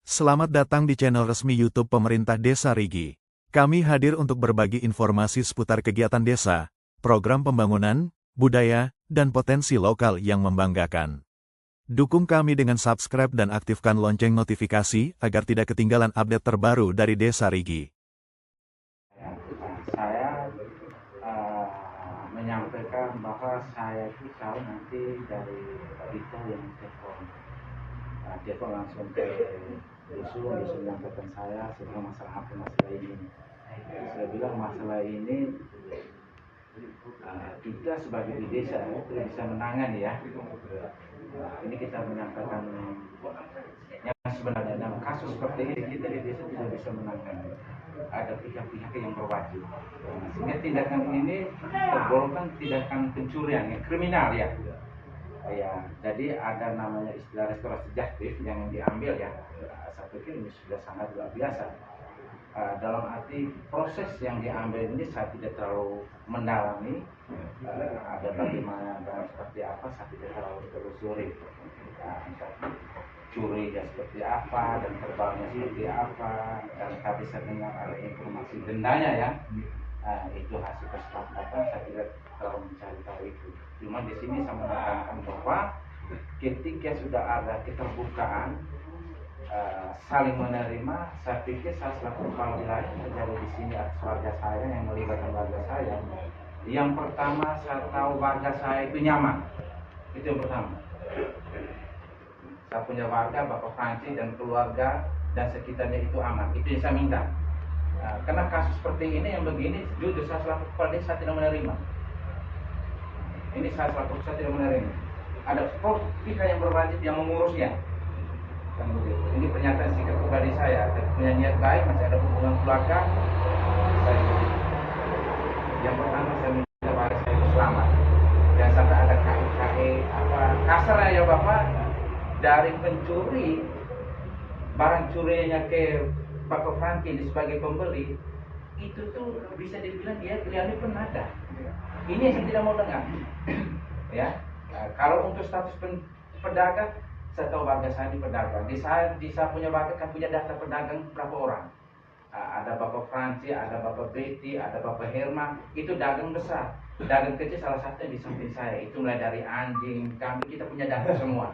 Selamat datang di channel resmi YouTube Pemerintah Desa Rigi. Kami hadir untuk berbagi informasi seputar kegiatan desa, program pembangunan, budaya, dan potensi lokal yang membanggakan. Dukung kami dengan subscribe dan aktifkan lonceng notifikasi agar tidak ketinggalan update terbaru dari Desa Rigi. Saya menyampaikan bahwa saya itu tahu nanti dari Dito yang telepon. Dia pun langsung ke dusun menyampaikan saya masalah ini. Saya bilang masalah ini kita sebagai di desa itu bisa menangani ya. Ini kita menyampaikan yang sebenarnya dalam kasus seperti ini kita di desa tidak bisa menangani. Ada pihak-pihak yang berwajib. Sehingga tindakan ini tergolongkan tindakan pencurian yang kriminal ya. Ya, jadi ada namanya istilah restorasi justice yang diambil ya. Saya pikir ini sudah sangat luar biasa. Dalam arti proses yang diambil ini saya tidak terlalu mendalami. Ada bagaimana dan seperti apa saya tidak terlalu telusuri. Curinya seperti apa dan terbangnya seperti apa, dan saya bisa dengar ada informasi dendanya ya. Itu hasil kesepakatan, saya tidak terlalu mencari tahu itu. Cuma di sini saya menekankan bahwa ketika sudah ada keterbukaan, saling menerima, saya pikir saya selaku kepala wilayah yang terjadi di sini atas warga saya yang melibatkan warga saya. Yang pertama saya tahu warga saya itu nyaman, itu yang pertama. Saya punya warga, Bapak Franci dan keluarga dan sekitarnya itu aman. Itu yang saya minta. Karena kasus seperti ini yang begini, jujur saya selaku kepala desa tidak menerima. Ini saya selaku saya tidak menerima. Ada pihak yang berwajib yang mengurusnya. Kan begitu. Ini pernyataan sikap pribadi saya. Punya niat baik, masih ada hubungan keluarga. Yang pertama saya minta warga saya itu selamat. Jangan sampai ada KE apa kasarnya ya Bapak. Dari pencuri barang curinya ke Bapak Franky sebagai pembeli itu tuh bisa dibilang dia kelihatannya penada. Ini yang saya tidak mau dengar. Ya, kalau untuk status pedagang, saya tahu warga saya di pedagang. Di saya punya warga kan punya data pedagang berapa orang. Ada Bapak Franky, ada Bapak Betty, ada Bapak Herman, itu dagang besar. Dagang kecil salah satunya di samping saya. Itu mulai dari anjing, kambing, kita punya data semua.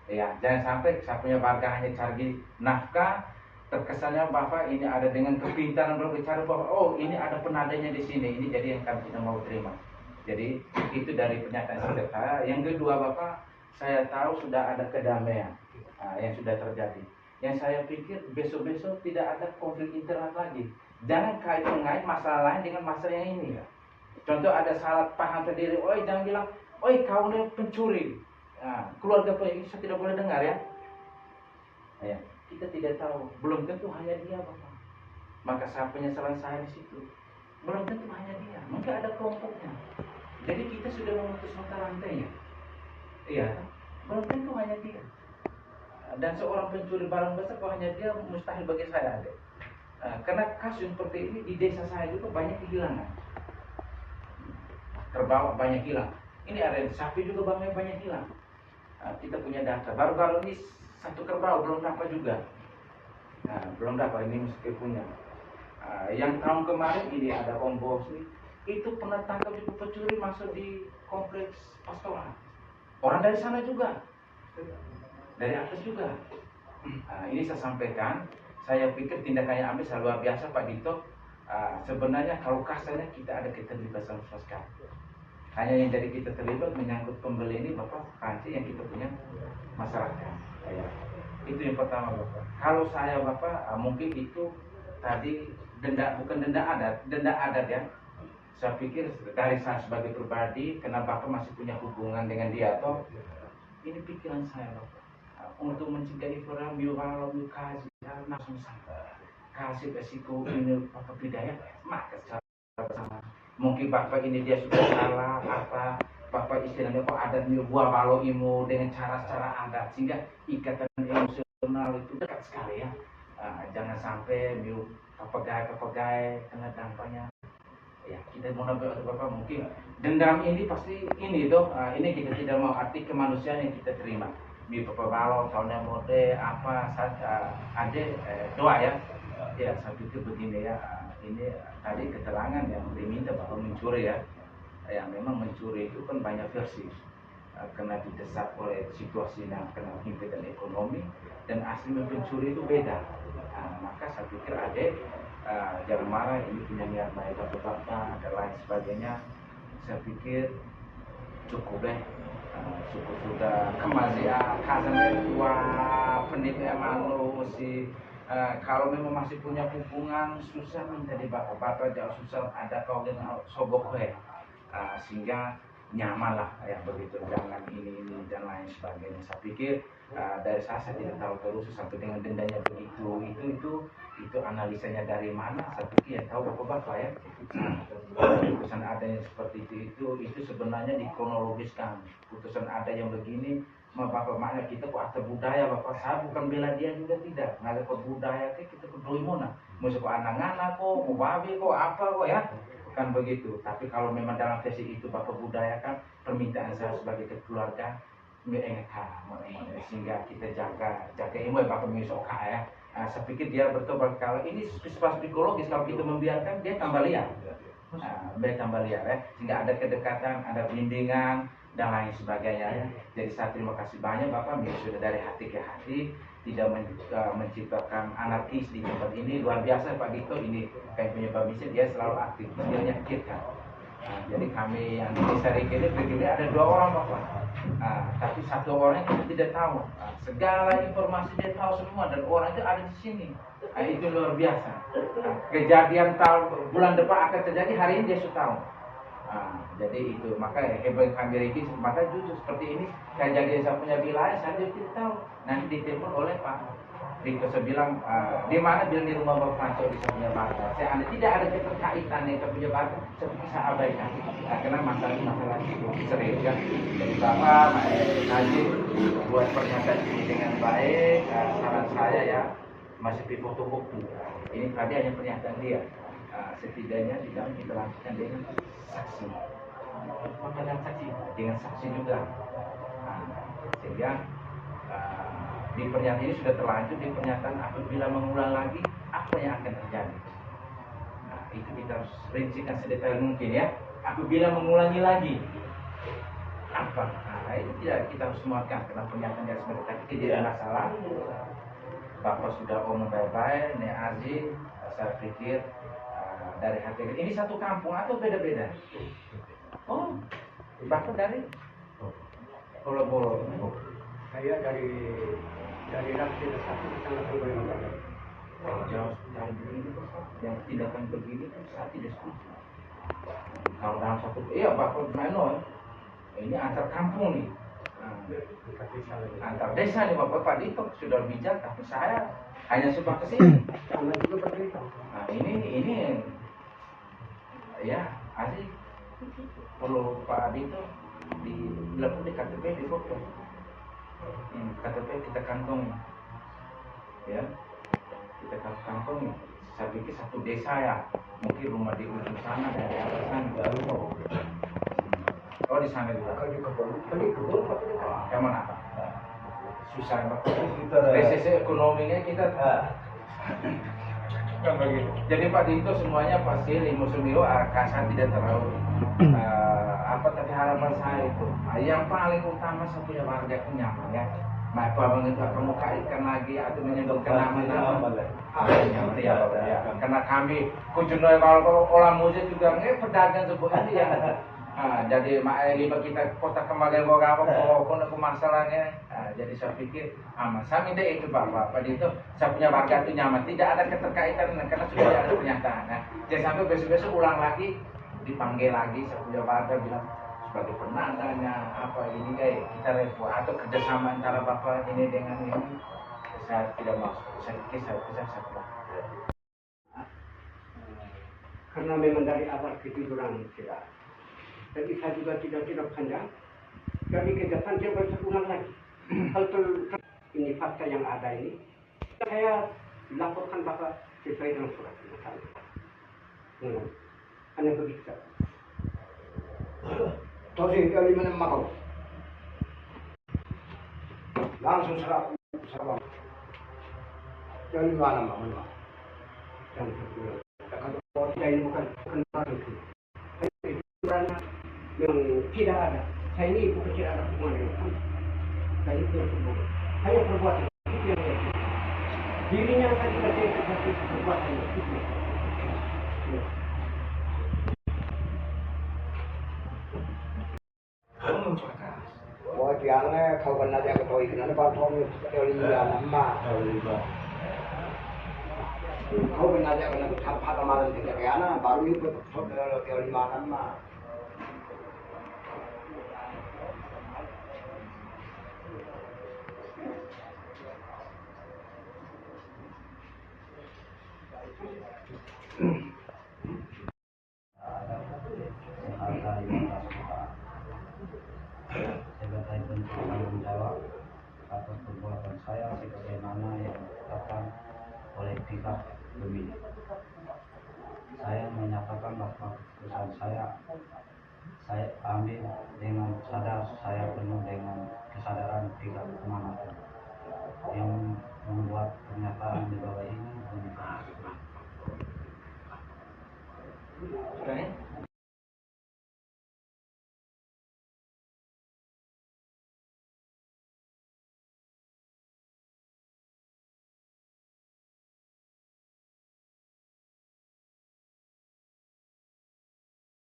Ya, jangan sampai saya punya warga hanya cari nafkah, terkesannya bahwa ini ada dengan kepintaran berbicara bahwa oh ini ada penadanya di sini, ini jadi yang kami tidak mau terima. Jadi itu dari pernyataan sikap saya. Yang kedua Bapak, saya tahu sudah ada kedamaian yang sudah terjadi. Yang saya pikir besok-besok tidak ada konflik internal lagi. Jangan kait-mengait masalah lain dengan masalah yang ini. Contoh ada salah paham sendiri, oh jangan bilang, oh kau ini pencuri. Keluarga ini saya tidak boleh dengar ya. Kita tidak tahu, belum tentu hanya dia Bapak. Maka saya penyesalan saya di situ. Belum tentu hanya dia, mungkin ada kelompoknya. Jadi kita sudah memutus mata rantainya. Iya, belum tentu hanya dia. Dan seorang pencuri barang besar kalau hanya dia mustahil bagi saya ada. Karena kasus seperti ini di desa saya juga banyak kehilangan. Terbawa banyak hilang. Ini ada sapi juga banyak hilang. Kita punya data. Baru-baru ini satu kerbau belum dapat juga. Belum dapat, ini mesti punya. Yang tahun kemarin ini ada Om Bos nih, itu pernah tangkap juga pencuri masuk di kompleks pastoral. Orang dari sana juga, dari atas juga. Ini saya sampaikan. Saya pikir tindakannya ambil luar biasa Pak Dito. Sebenarnya kalau kasarnya kita ada keterlibatan sosial. Hanya yang jadi kita terlibat menyangkut pembeli ini Bapak Franci yang kita punya masyarakat. Itu yang pertama Bapak. Kalau saya Bapak mungkin itu tadi bukan denda adat ya. Saya pikir dari saya sebagai pribadi, karena Bapak masih punya hubungan dengan dia atau ini pikiran saya Bapak. Untuk mencegah orang biwala kasih langsung kasih resiko ini Bapak bidaya maka sama. Mungkin Bapak ini dia sudah salah apa Bapak istilahnya kok adat buah balo imu dengan cara-cara adat sehingga ikatan emosional itu dekat sekali ya. Jangan sampai kepegai kena dampaknya. Ya kita mau nambah Bapak mungkin dendam ini pasti ini toh ini kita tidak mau arti kemanusiaan yang kita terima. mi pebalok tahunnya mode apa saja ada doa ya. Ya saya pikir begini ya, ini tadi keterangan yang diminta bahwa mencuri ya. Ya memang mencuri itu kan banyak versi. Kena didesak oleh situasi yang kena himpitan ekonomi dan asli pencuri itu beda. Maka saya pikir adek jangan marah, ini punya niat baik atau bapak dan lain sebagainya. Saya pikir cukup deh, cukup sudah kemasi kasannya tua pendidik emang si kalau memang masih punya hubungan susah minta di bapak jauh susah ada kau dengan sogok sehingga nyaman lah ya begitu, jangan ini dan lain sebagainya. Saya pikir dari saya tidak tahu terus sampai dengan dendanya begitu itu analisanya dari mana, saya pikir ya tahu bapak ya. Putusan ada yang seperti itu sebenarnya dikronologiskan. Putusan ada yang begini bapak makna kita kok ada budaya bapak, saya bukan bela dia juga tidak nggak ada budaya kita peduli mana mau sekolah anak-anak kok mau babi kok apa kok ya, bukan begitu. Tapi kalau memang dalam versi itu bapak budayakan permintaan saya sebagai keluarga sehingga kita jaga ilmu bapak misoka ya. Saya pikir dia bertobat. Kalau ini sifat psikologis, kalau kita membiarkan dia tambah liar, tambah liar ya, sehingga ada kedekatan, ada bimbingan dan lain sebagainya ya. Jadi saya terima kasih banyak bapak, sudah dari hati ke hati, tidak menciptakan anarkis di tempat ini. Luar biasa Pak Dito, ini kayak penyebab bisnis dia selalu aktif, dia menyakitkan. Jadi kami yang di desa Riki ini begini ada 2 orang bapak, tapi 1 orang kita tidak tahu. Segala informasi dia tahu semua dan orang itu ada di sini. Itu luar biasa. Kejadian tahun bulan depan akan terjadi, hari ini dia sudah tahu. Jadi itu maka hebat kami Riki, maka jujur seperti ini kejadian saya punya wilayah saya tidak tahu. Nanti ditelepon oleh Pak Riko, saya bilang di mana, bilang di rumah Bapak Panco di punya Bapak. Saya tidak ada keterkaitan yang punya Bapak, seperti saya abaikan. Karena masalah itu serius ya. Jadi Bapak Haji buat pernyataan ini dengan baik. Saran saya ya masih di foto bukti. Ini tadi hanya pernyataan dia. Setidaknya di dalam kita lakukan dengan saksi, dengan saksi juga. Sehingga di pernyataan ini sudah terlanjur di pernyataan apabila mengulang lagi apa yang akan terjadi. Itu kita harus rincikan sedetail mungkin ya. Apabila mengulangi lagi apa? Itu tidak kita harus muatkan karena pernyataan dari sebentar kita tidak masalah. Bapak sudah omong baik-baik, Nek Aziz, saya pikir dari hati ini satu kampung atau beda-beda? Oh, Bapak dari Bolo-Bolo. Saya dari Raksi satu Kecamatan Boyolali. Jauh begini, yang tindakan begini saya tidak setuju. Kalau dalam satu, iya Bapak Mano, ini antar kampung nih, antar desa nih Bapak Dito sudah bijak, tapi saya hanya sebatas ini. Sama juga berbeda. Ini ya asli perlu Pak Dito dilakukan di KTP di foto. KTP kita kantongi ya, kita kantongi. Saya pikir satu desa ya, mungkin rumah di ujung sana dan di atas sana. Oh di sana juga. Yang mana? Susah Pak. Resesi ekonominya kita kan begitu. Jadi Pak Dito semuanya pasti Limusumio kasar tidak terlalu tapi harapan saya itu yang paling utama saya punya warga itu nyaman ya. Maka kamu kaitkan lagi atau menyebutkan nama-nama nyaman ya Bapak ya. Karena kami kujunoy kalau olah musik juga pedagang sebuah ini ya. Jadi lima kita kota kembali bawa apa masalahnya. Jadi saya pikir aman. Saya minta itu Pak Dito, saya punya warga itu nyaman, tidak ada keterkaitan karena sudah ada pernyataan. Jangan sampai besok-besok ulang lagi, dipanggil lagi saya punya warga bilang sebagai penandanya apa ini kayak kita repot atau kerjasama antara Bapak ini dengan ini. Saya tidak mau. Saya pikir saya Karena memang dari awal ketiduran tidak. Jadi saya juga tidak panjang. Jadi ke depan dia berulang lagi. Hal ini fakta yang ada ini. Saya laporkan Bapak sesuai dengan surat misalnya. Hanya begitu. Tosi kali mana makau. langsung serap serap. Dari mana Mbak? Dan kedua, kalau tidak ini bukan itu. Karena yang tidak ada. Saya ini bukan tidak ada hubungan dengan kamu. Saya itu hubungan. Hanya perbuatan itu yang saya lakukan. Dirinya saya tidak seperti perbuatan itu. Diangnya kau kena dia ketoi kena platform teori nama. Kau kena dia kena apa kemarin tidak kena baru itu teori nama. Sebagai bentuk tanggung jawab atas perbuatan saya sebagaimana yang ditetapkan oleh pihak pemilik. Saya menyatakan bahwa keputusan saya ambil dengan sadar, saya penuh dengan kesadaran tidak kemanapun. Yang membuat pernyataan di bawah ini bukan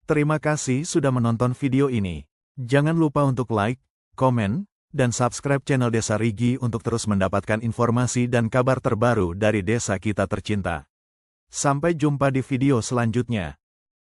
Terima kasih sudah menonton video ini. Jangan lupa untuk like, komen, dan subscribe channel Desa Rigi untuk terus mendapatkan informasi dan kabar terbaru dari desa kita tercinta. Sampai jumpa di video selanjutnya.